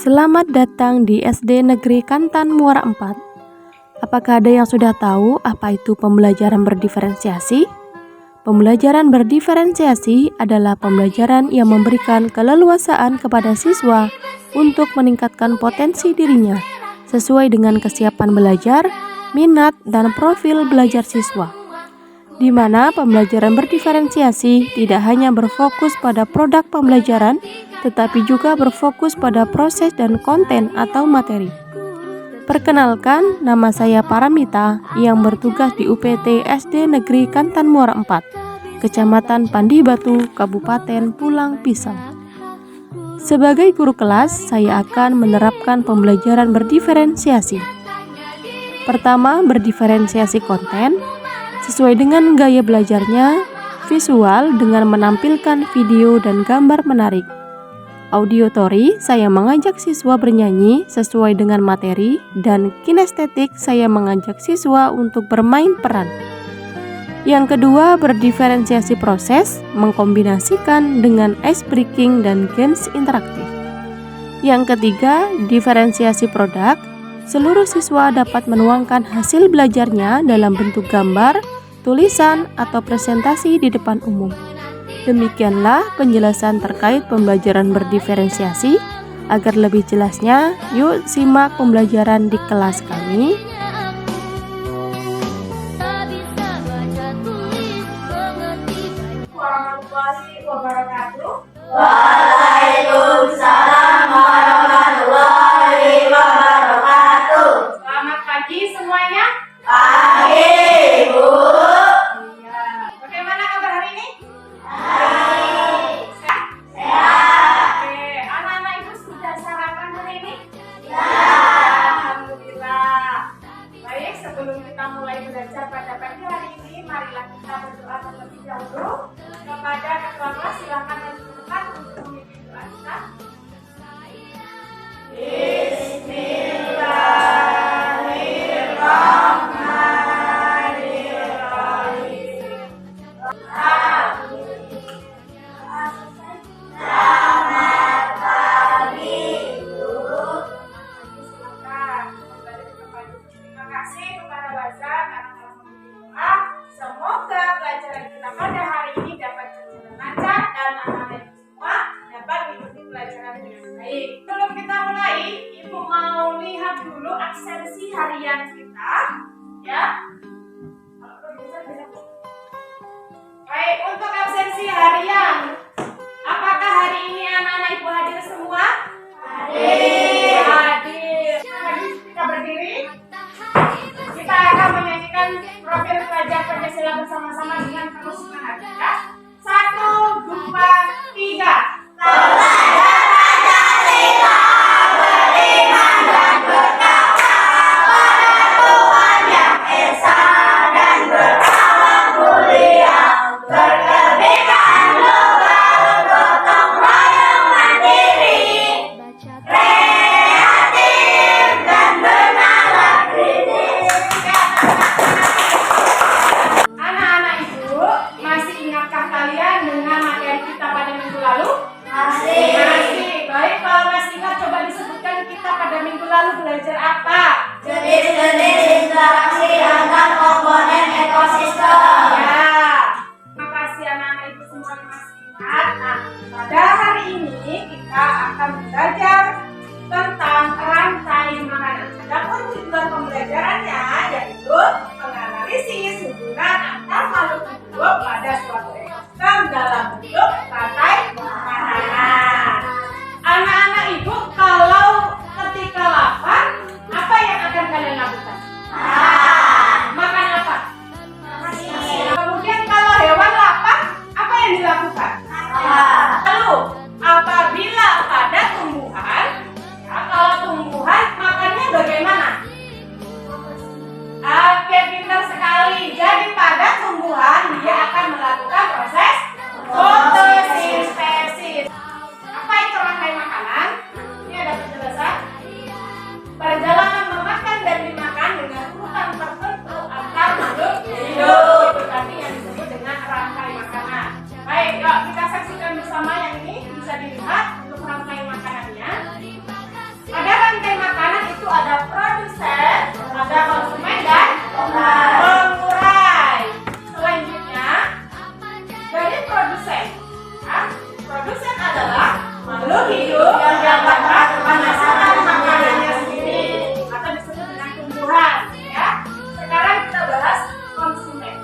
Selamat datang di SD Negeri Kantan Muara 4. Apakah ada yang sudah tahu apa itu pembelajaran berdiferensiasi? Pembelajaran berdiferensiasi adalah pembelajaran yang memberikan keleluasaan kepada siswa untuk meningkatkan potensi dirinya sesuai dengan kesiapan belajar, minat, dan profil belajar siswa. Di mana pembelajaran berdiferensiasi tidak hanya berfokus pada produk pembelajaran, tetapi juga berfokus pada proses dan konten atau materi. Perkenalkan, nama saya Paramita yang bertugas di UPT SD Negeri Kantan Muara 4, Kecamatan Pandih Batu, Kabupaten Pulang Pisau. Sebagai guru kelas, saya akan menerapkan pembelajaran berdiferensiasi. Pertama, berdiferensiasi konten sesuai dengan gaya belajarnya, visual dengan menampilkan video dan gambar menarik. Auditory, saya mengajak siswa bernyanyi sesuai dengan materi, dan kinestetik, saya mengajak siswa untuk bermain peran. Yang kedua, berdiferensiasi proses, mengkombinasikan dengan ice breaking dan games interaktif. Yang ketiga, diferensiasi produk, seluruh siswa dapat menuangkan hasil belajarnya dalam bentuk gambar, tulisan, atau presentasi di depan umum. Demikianlah penjelasan terkait pembelajaran berdiferensiasi. Agar lebih jelasnya, yuk simak pembelajaran di kelas kami. Warahmatullahi wabarakatuh. Waalaikumsalam warahmatullahi wabarakatuh. Selamat pagi semuanya. Pagi, Bu. Iya. Bagaimana kabar hari ini? Baik. Sehat? Sehat. Oke. Anak-anak ibu sudah sarapan hari ini? Ya. Alhamdulillah. Baik, sebelum kita mulai belajar pada pagi hari ini, marilah kita berdoa terlebih dahulu kepada ketua kelas. Silakan maju ke depan untuk memimpin doa kita. Terima kasih kepada Wazan karena telah memimpin doa. Semoga pelajaran kita pada hari ini dapat berjalan lancar dan anak-anak semua dapat mengikuti pelajaran dengan baik. Sebelum kita mulai, Ibu mau lihat dulu absensi harian kita, ya. Baik, untuk absensi harian, apakah hari ini anak-anak Ibu hadir semua? Hadir. Hadir. Mari kita berdiri. Kita akan menyanyikan profil pelajar Pancasila bersama-sama dengan penuh semangat, ya. 1, 2, 3. Belajar Pancasila, beriman dan bertakwa pada Tuhan Yang Esa dan berkawan mulia, berkebinekaan global, gotong royong mandiri, kreatif dan bernalar kritis. Anak-anak Ibu, masih ingatkah kalian dengan materi kita pada minggu lalu? Masih. Masih. Baik, kalau masih ingat coba disebutkan kita pada minggu lalu belajar apa? Jenis-jenis interaksi antar komponen ekosistem. Ya. Terima kasih anak-anak Ibu semua yang masih ingat. Nah, pada hari ini kita akan belajar tentang rantai makanan. Adapun tujuan pembelajarannya yaitu menganalisis hubungan antar makhluk hidup pada suatu ekosistem dalam bentuk rantai makanan. Anak-anak Ibu, kalau ketika lapar, apa yang akan kalian lakukan? Makan apa? Kemudian kalau hewan lapar, apa yang dilakukan? Lalu, apabila pada tumbuhan, ya, kalau tumbuhan makannya bagaimana? Oke, pintar sekali. Jadi pada tumbuhan dia akan melakukan proses fotosintesis. Apa itu rantai makanan? Ini ada penjelasan. Perjalanan memakan dan dimakan dengan urutan tertentu antar makhluk hidup. Itu tadi yang disebut dengan rantai makanan. Baik, yuk kita saksikan bersama yang ini. makhluk hidup yang dapat menghasilkan makanannya sendiri atau disebut dengan tumbuhan. Ya. Sekarang kita bahas konsumen.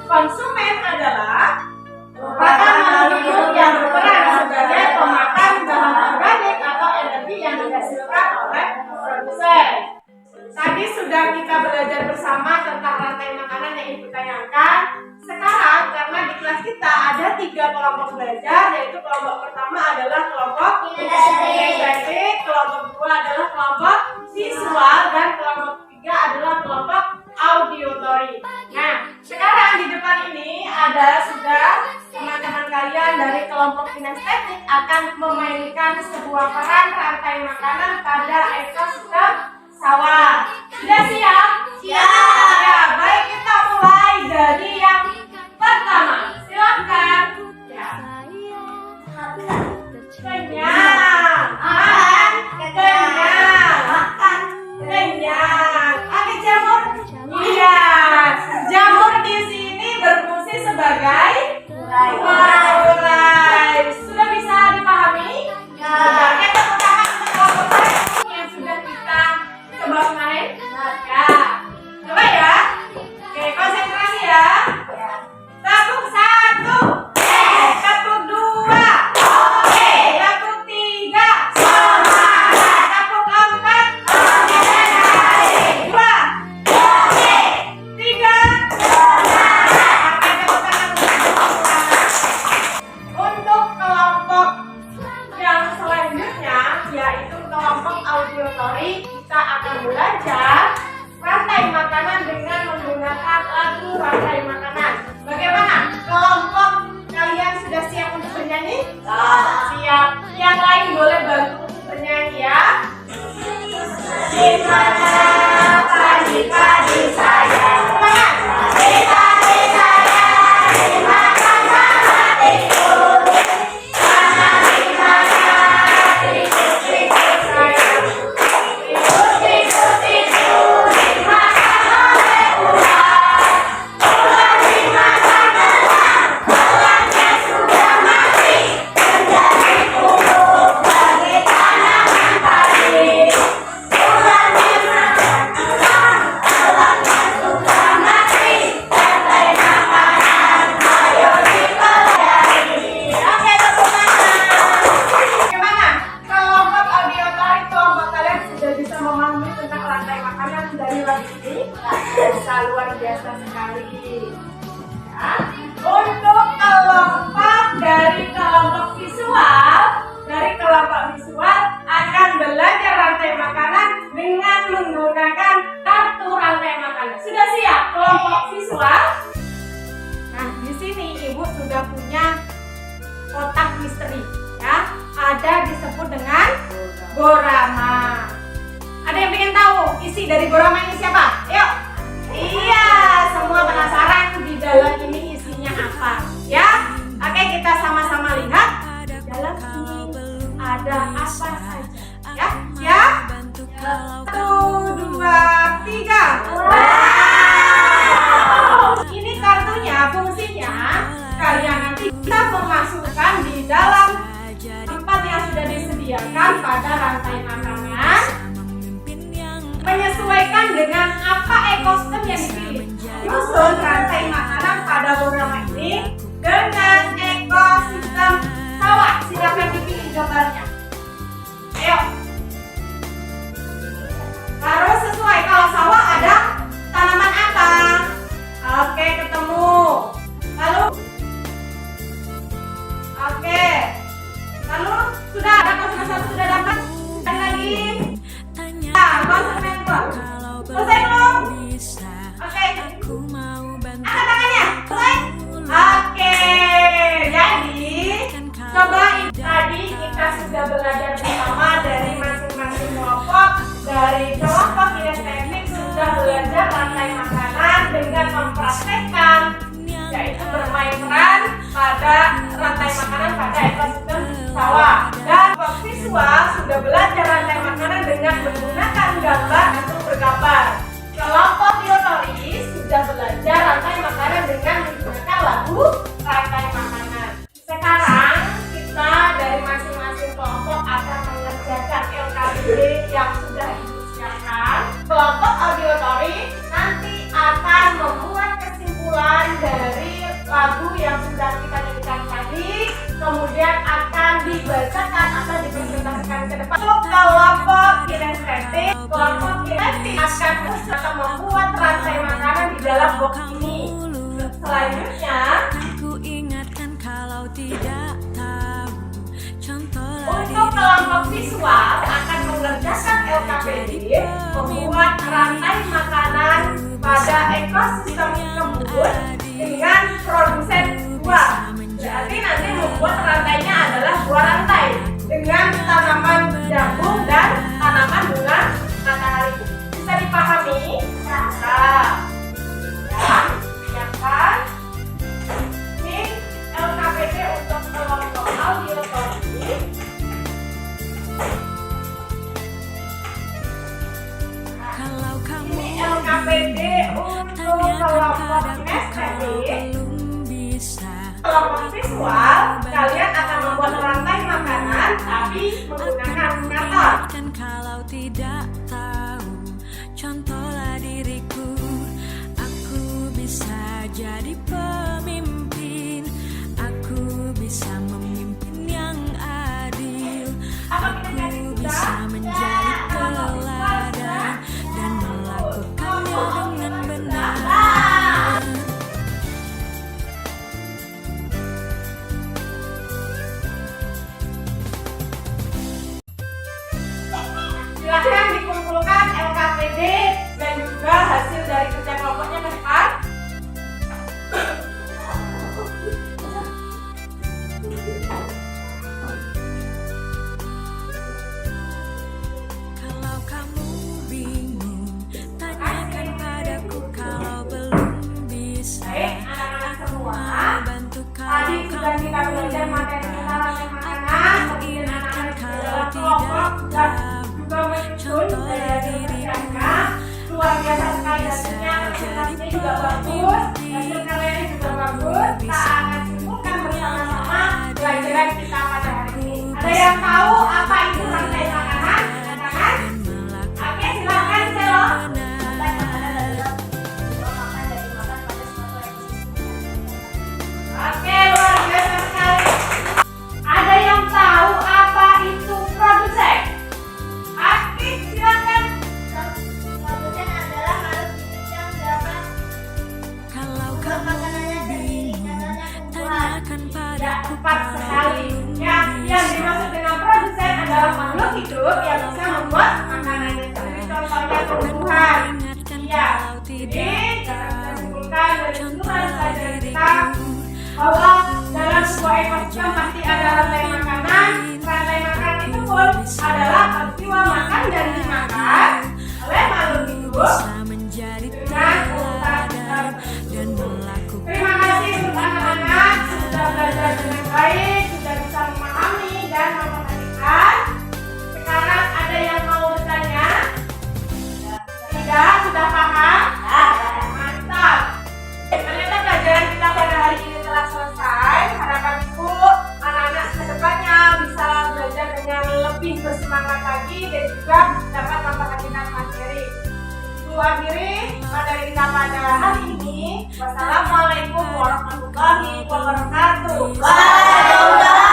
Konsumen adalah merupakan makhluk hidup yang berperan sebagai pemakan bahan organik atau energi yang dihasilkan oleh produsen. Tadi sudah kita belajar bersama tentang rantai makanan yang Ibu tayangkan. Sekarang karena di kelas kita ada 3 kelompok belajar, yaitu kelompok pertama adalah kelompok kinestetik, kelompok kedua adalah kelompok visual, dan kelompok ketiga adalah kelompok auditory. Nah, sekarang di depan ini ada sudah teman-teman kalian dari kelompok kinestetik akan memainkan sebuah peran rantai makanan pada ekosistem sawah. Sudah siap? Siap. Ya, baik, kita mulai dari yang pertama. Silakan. Ya. Kenyang. Makan. Kenyang. Makan. Kenyang. Oke, jamur? Iya. Jamur di sini berfungsi sebagai urai. Sudah bisa dipahami? Sudah. Oke, tepuk tangan untuk kelompok yang sudah kita coba kemarin. Ya. Coba ya. Oke, konsentrasi ya. Tepuk 1. Tepuk 2. Tepuk 3. Tepuk 4. 2. 3. Oke, tepuk tangan. Untuk kelompok yang selanjutnya, yaitu kelompok auditory, kita akan belajar rantai makanan dengan menggunakan lagu rantai makanan. Bagaimana? Kelompok kalian sudah siap untuk bernyanyi? Siap. Yang lain boleh bantu untuk bernyanyi ya. Di mana padi-padi saya? Semangat. Padi-padi saya dimakan sama tikus. Karena di mana tikus-tikus saya? Tikus-tikus dimakan oleh ular. Ular dimakan belang, belangnya sudah mati. Menjadi pupuk bagi tanaman padi. Ular dimakan belang, belangnya sudah mati. Rantai makanan, ayo dipelajari. Oke, tepuk tangan. Bagaimana? Kelompok auditory, kelompok kalian sudah bisa memahami tentang rantai makanan dari lagu ini? Bisa, luar biasa sekali. Ya. Untuk kelompok dari kelompok visual akan belajar rantai makanan dengan menggunakan kartu rantai makanan. Sudah siap kelompok visual? Nah, di sini Ibu sudah punya kotak misteri, ya. Ada disebut dengan Borama. Ada yang ingin tahu isi dari Borama ini siapa? Yuk. Iya, semua penasaran di dalam ini isinya apa, ya? Oke, kita sama-sama lihat di dalam ini ada apa saja, ya? Siap? 1, 2, 3. Ini kartunya, fungsinya kalian nanti bisa memasukkan di dalam tempat yang sudah disediakan pada rantai makanan, menyesuaikan dengan apa ekosistem yang dipilih. Susun rantai makanan pada Borama ini dengan ekosistem sawah. Silakan dipilih gambarnya. Ayo. Harus sesuai. Kalau sawah ada tanaman apa? Oke, ketemu. Lalu oke. Lalu sudah ada konsumen satu sudah dapat. Dan lagi. Nah, konsumen dua. Selesai belum? Oke. Angkat tangannya. Selesai? Oke. Jadi, coba tadi kita sudah belajar bersama dari masing-masing kelompok. Dari kelompok kinestetik sudah belajar rantai makanan dengan mempraktekkan, yaitu bermain peran pada rantai makanan pada ekosistem sawah. Dan kelompok visual sudah belajar rantai makanan dengan menggunakan gambar untuk bergambar. Kelompok auditory sudah belajar rantai makanan dengan menggunakan lagu rantai makanan. Sekarang kita dari masing-masing kelompok dibacakan atau dipresentasikan ke depan. Untuk kelompok kinestetik, akan membuat rantai makanan di dalam box ini. Selanjutnya, untuk kelompok visual akan mengerjakan LKPD membuat rantai makanan pada ekosistem kebun dengan produsen buah. Berarti nanti membuat rantainya adalah dua rantai dengan tanaman jagung dan tanaman bunga matahari. Bisa dipahami? Nah, ya kan? Ini LKPD untuk kelompok audiotorik. Ini LKPD untuk kelompok kinestetik. Kelompok visual, kalian akan membuat rantai makanan tapi menggunakan metal. Kalau tidak tahu, contohlah diriku. Aku bisa jadi pemimpin. Aku bisa memimpin yang adil. Aku bisa menjadi teladan dan melakukannya dengan benar. Silahkan dikumpulkan LKPD dan juga hasil dari kerja kelompoknya ke depan. Kalau kamu bingung, tanyakan padaku. Kalau belum bisa, Baik, anak-anak semua. bantu Tadi sudah kita belajar materi tentang rantai makanan, kemudian anak-anak di dalam kelompok sudah juga menyusun dari kerjanya. Luar biasa sekali hasilnya, presentasinya juga bagus, hasil karyanya juga bagus. Kita akan simpulkan bersama-sama pelajaran kita pada hari ini. Ada yang tahu apa itu rantai makanan? Silakan. Oke, silakan Celo. Oke, luar biasa sekali. Ada yang tahu apa itu produsen? Aktif, silakan. Produsen adalah makhluk hidup yang dapat Kalau kamu bingung, tanyakan ya padaku. tepat sekali. Ya, yang dimaksud dengan produsen adalah makhluk hidup yang bisa membuat makanannya sendiri. Contohnya tumbuhan. Iya. Jadi, kita simpulkan dari seluruh pelajaran kita bahwa dalam sebuah ekosistem pasti ada rantai makanan. Rantai makanan itu pun adalah peristiwa makan dan dimakan oleh makhluk hidup Bisa menjadi dengan urutan. dan melakukan. Terima kasih untuk anak-anak sudah belajar dengan baik, sudah bisa memahami dan memperhatikan. Sekarang ada yang mau bertanya? Tidak, sudah paham? Mantap. Ternyata pelajaran kita pada hari ini telah selesai. Harapan ibu anak-anak kedepannya bisa belajar dengan lebih bersemangat lagi dan juga dapat memperhatikan materi. Ibu akhiri materi kita pada hari ini. Wassalamualaikum warahmatullahi wabarakatuh. Waalaikumsalam.